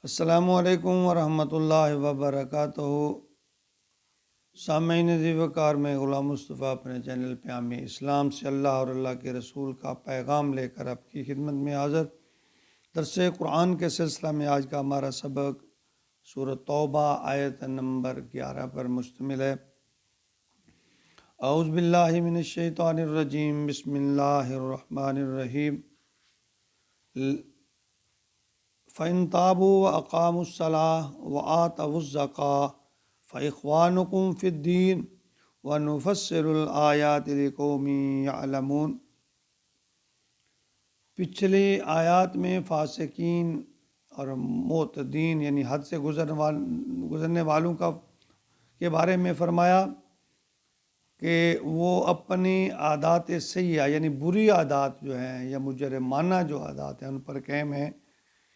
السلام علیکم ورحمۃ اللہ وبرکاتہ۔ سامعین عزیز وقار، میں غلام مصطفیٰ اپنے چینل پیام اسلام سے اللہ اور اللہ کے رسول کا پیغام لے کر آپ کی خدمت میں حاضر۔ درس قرآن کے سلسلہ میں آج کا ہمارا سبق سورۃ توبہ آیت نمبر 11 پر مشتمل ہے۔ اعوذ باللہ من الشیطان الرجیم، بسم اللہ الرحمن الرحیم۔ فَإِن تَابُوا وَأَقَامُوا الصَّلَاةَ وَآتَوُا الزَّكَاةَ فَإِخْوَانُكُمْ فِي الدِّينِ وَنُفَصِّلُ الْآيَاتِ لِقَوْمٍ يَعْلَمُونَ۔ پچھلی آیات میں فاسقین اور معتدین یعنی حد سے گزرنے والوں کے بارے میں فرمایا کہ وہ اپنی عادات سیئہ یعنی بری عادات جو ہیں یا مجرمانہ جو عادات ہیں ان پر قائم ہیں۔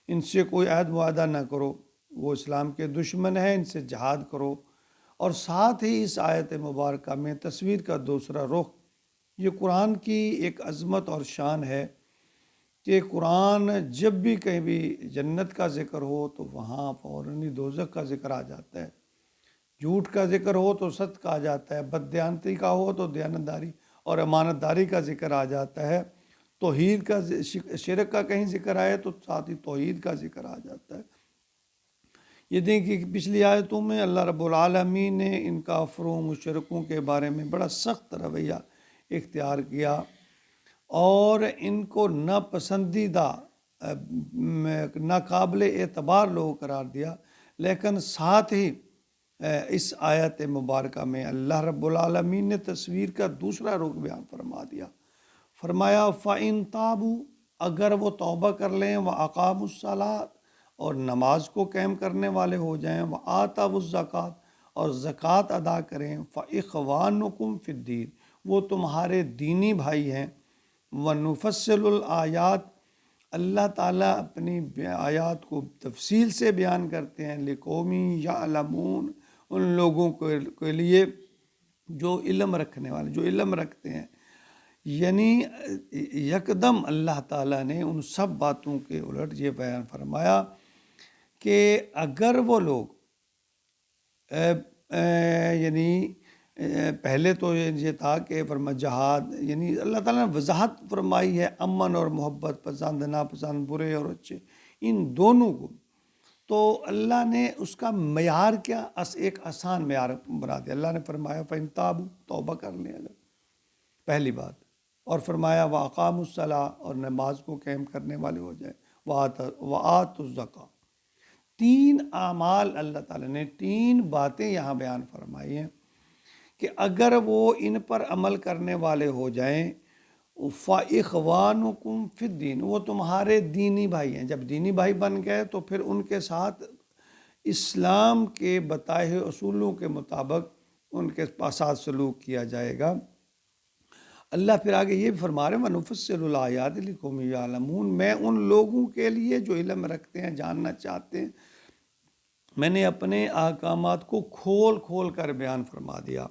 ان سے کوئی عہد معاہدہ نہ کرو، وہ اسلام کے دشمن ہیں، ان سے جہاد کرو۔ اور ساتھ ہی اس آیت مبارکہ میں تصویر کا دوسرا رخ، یہ قرآن کی ایک عظمت اور شان ہے کہ قرآن جب بھی کہیں بھی جنت کا ذکر ہو تو وہاں فوراً ہی دوزخ کا ذکر آ جاتا ہے، جھوٹ کا ذکر ہو تو صدق کا آ جاتا ہے، بددیانتی کا ہو تو دیانتداری اور امانت داری کا ذکر آ جاتا ہے، توحید کا شرک کا کہیں ذکر آئے تو ساتھ ہی توحید کا ذکر آ جاتا ہے۔ یہ دیکھیں کہ پچھلی آیتوں میں اللہ رب العالمین نے ان کافروں مشرکوں کے بارے میں بڑا سخت رویہ اختیار کیا اور ان کو ناپسندیدہ ناقابل اعتبار لوگ قرار دیا، لیکن ساتھ ہی اس آیت مبارکہ میں اللہ رب العالمین نے تصویر کا دوسرا رخ بیان فرما دیا۔ فرمایا فَإِن تَابُوا، اگر وہ توبہ کر لیں، وَأَقَامُوا الصَّلَاةَ اور نماز کو قائم کرنے والے ہو جائیں، وَآتَوُا الزَّكَاةَ اور زکوٰۃ ادا کریں، فَإِخْوَانُكُمْ فِي الدِّينِ وہ تمہارے دینی بھائی ہیں، وَنُفَصِّلُ الْآيَاتِ اللہ تعالیٰ اپنی آیات کو تفصیل سے بیان کرتے ہیں، لِقَوْمٍ يَعْلَمُونَ ان لوگوں کے لیے جو علم رکھنے والے، جو علم رکھتے ہیں۔ یعنی یکدم اللہ تعالیٰ نے ان سب باتوں کے الٹ یہ بیان فرمایا کہ اگر وہ لوگ یعنی پہلے تو یہ تھا کہ جہاد، یعنی اللہ تعالیٰ نے وضاحت فرمائی ہے امن اور محبت، پسند ناپسند، برے اور اچھے، ان دونوں کو، تو اللہ نے اس کا معیار کیا، ایک آسان معیار بنا دیا۔ اللہ نے فرمایا فَإِن تَابُوا توبہ کر لیں اگر، پہلی بات، اور فرمایا وَأَقَامُوا الصَّلَاةَ اور نماز کو قائم کرنے والے ہو جائیں، وَآتُوا الزَّكَاةَ تین اعمال اللہ تعالیٰ نے، تین باتیں یہاں بیان فرمائی ہیں کہ اگر وہ ان پر عمل کرنے والے ہو جائیں، فَإِخْوَانُكُمْ فِي الدِّينِ وہ تمہارے دینی بھائی ہیں۔ جب دینی بھائی بن گئے تو پھر ان کے ساتھ اسلام کے بتائے ہوئے اصولوں کے مطابق ان کے ساتھ سلوک کیا جائے گا۔ اللہ پھر آگے یہ بھی فرما رہے ہیں وَنُفَصِّلُ الْآيَاتِ لِقَوْمٍ يَعْلَمُونَ میں ان لوگوں کے لیے جو علم رکھتے ہیں، جاننا چاہتے ہیں، میں نے اپنے احکامات کو کھول کھول کر بیان فرما دیا۔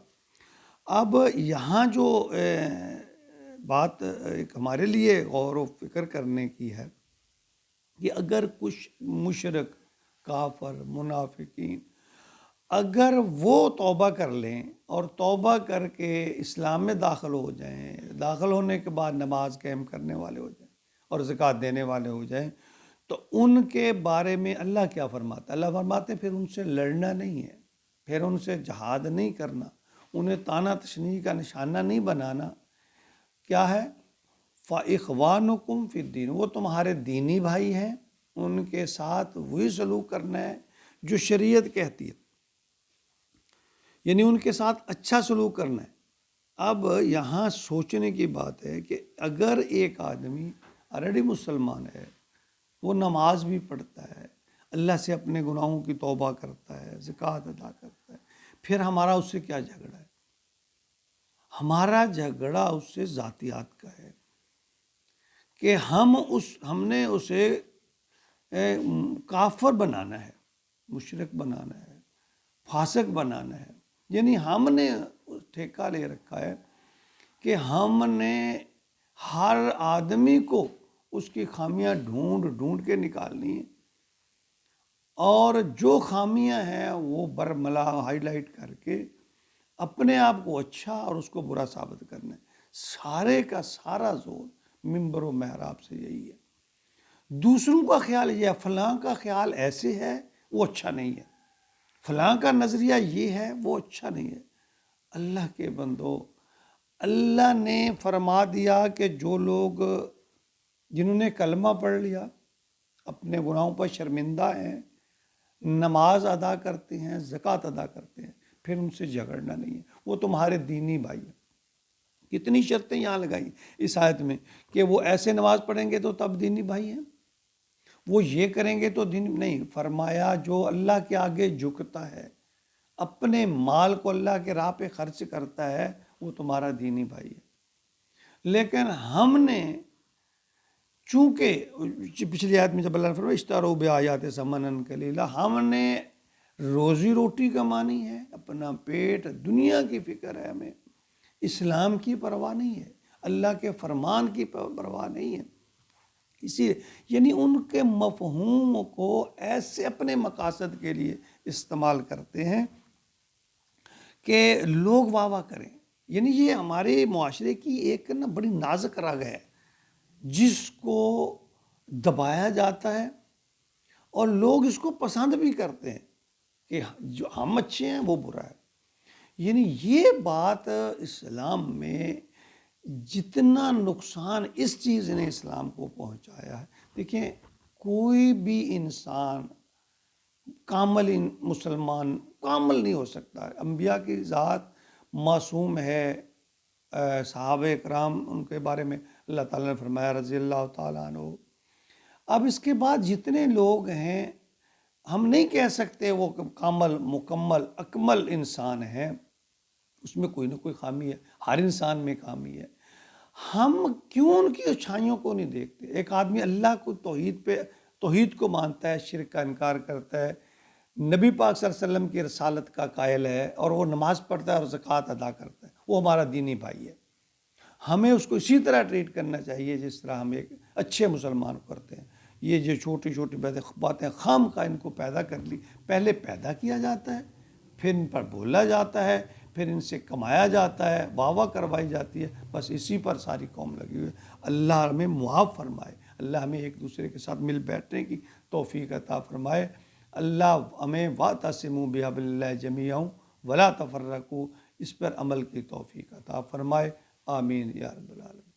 اب یہاں جو بات ایک ہمارے لیے غور و فکر کرنے کی ہے کہ اگر کچھ مشرک، کافر، منافقین اگر وہ توبہ کر لیں اور توبہ کر کے اسلام میں داخل ہو جائیں، داخل ہونے کے بعد نماز قائم کرنے والے ہو جائیں اور زکوٰۃ دینے والے ہو جائیں، تو ان کے بارے میں اللہ کیا فرماتا ہے؟ اللہ فرماتے ہیں پھر ان سے لڑنا نہیں ہے، پھر ان سے جہاد نہیں کرنا، انہیں طعنہ تشنیع کا نشانہ نہیں بنانا۔ کیا ہے؟ فَإِخْوَانُكُمْ فِي الدِّينِ وہ تمہارے دینی بھائی ہیں، ان کے ساتھ وہی سلوک کرنا ہے جو شریعت کہتی ہے، یعنی ان کے ساتھ اچھا سلوک کرنا ہے۔ اب یہاں سوچنے کی بات ہے کہ اگر ایک آدمی آلریڈی مسلمان ہے، وہ نماز بھی پڑھتا ہے، اللہ سے اپنے گناہوں کی توبہ کرتا ہے، زکوٰۃ ادا کرتا ہے، پھر ہمارا اس سے کیا جھگڑا ہے؟ ہمارا جھگڑا اس سے ذاتیات کا ہے کہ ہم نے اسے کافر بنانا ہے، مشرک بنانا ہے، فاسق بنانا ہے۔ یعنی ہم نے ٹھیکہ لے رکھا ہے کہ ہم نے ہر آدمی کو اس کی خامیاں ڈھونڈ ڈھونڈ کے نکالنی ہیں اور جو خامیاں ہیں وہ برملا ہائی لائٹ کر کے اپنے آپ کو اچھا اور اس کو برا ثابت کرنا ہے. سارے کا سارا زور ممبر و محراب سے یہی ہے. دوسروں کا خیال یہ ہے، فلاں کا خیال ایسے ہے وہ اچھا نہیں ہے، فلاں کا نظریہ یہ ہے وہ اچھا نہیں ہے. اللہ کے بندو، اللہ نے فرما دیا کہ جو لوگ جنہوں نے کلمہ پڑھ لیا، اپنے گناہوں پر شرمندہ ہیں، نماز ادا کرتے ہیں، زکوٰۃ ادا کرتے ہیں، پھر ان سے جھگڑنا نہیں ہے، وہ تمہارے دینی بھائی ہیں. کتنی شرطیں یہاں لگائی اس آیت میں کہ وہ ایسے نماز پڑھیں گے تو تب دینی بھائی ہیں، وہ یہ کریں گے تو دین نہیں. فرمایا جو اللہ کے آگے جھکتا ہے، اپنے مال کو اللہ کے راہ پہ خرچ کرتا ہے، وہ تمہارا دینی بھائی ہے. لیکن ہم نے چونکہ پچھلی آیت میں جب اللہ نے فرمایا اشتروا بآیات ثمنا قلیلا، ہم نے روزی روٹی کمانی ہے، اپنا پیٹ، دنیا کی فکر ہے ہمیں، اسلام کی پرواہ نہیں ہے، اللہ کے فرمان کی پرواہ نہیں ہے. اسی یعنی ان کے مفہوم کو ایسے اپنے مقاصد کے لیے استعمال کرتے ہیں کہ لوگ واہ واہ کریں. یعنی یہ ہمارے معاشرے کی ایک نا بڑی نازک رگ ہے جس کو دبایا جاتا ہے اور لوگ اس کو پسند بھی کرتے ہیں کہ جو ہم اچھے ہیں وہ برا ہے. یعنی یہ بات اسلام میں جتنا نقصان اس چیز نے اسلام کو پہنچایا ہے. دیکھیں کوئی بھی انسان کامل مسلمان کامل نہیں ہو سکتا ہے. انبیاء کی ذات معصوم ہے. صحابہ کرام ان کے بارے میں اللہ تعالیٰ نے فرمایا رضی اللہ تعالیٰ عنہ. اب اس کے بعد جتنے لوگ ہیں ہم نہیں کہہ سکتے وہ کامل مکمل اکمل انسان ہیں، اس میں کوئی نہ کوئی خامی ہے، ہر انسان میں خامی ہے. ہم کیوں ان کی اچھائیوں کو نہیں دیکھتے؟ ایک آدمی اللہ کو توحید کو مانتا ہے، شرک کا انکار کرتا ہے، نبی پاک صلی اللہ علیہ وسلم کی رسالت کا قائل ہے اور وہ نماز پڑھتا ہے اور زکوٰۃ ادا کرتا ہے، وہ ہمارا دینی بھائی ہے. ہمیں اس کو اسی طرح ٹریٹ کرنا چاہیے جس طرح ہم ایک اچھے مسلمان کو کرتے ہیں. یہ جو چھوٹی چھوٹی باتیں خام کا ان کو پیدا کر لی، پہلے پیدا کیا جاتا ہے، پھر ان پر بولا جاتا ہے، پھر ان سے کمایا جاتا ہے، واہ واہ کروائی جاتی ہے، بس اسی پر ساری قوم لگی ہوئی ہے. اللہ ہمیں معاف فرمائے، اللہ ہمیں ایک دوسرے کے ساتھ مل بیٹھنے کی توفیق عطا فرمائے. اللہ ہمیں واعتصموا بحبل اللہ جمیعا ولا تفرقوا، اس پر عمل کی توفیق عطا فرمائے. آمین یا رب العالمین.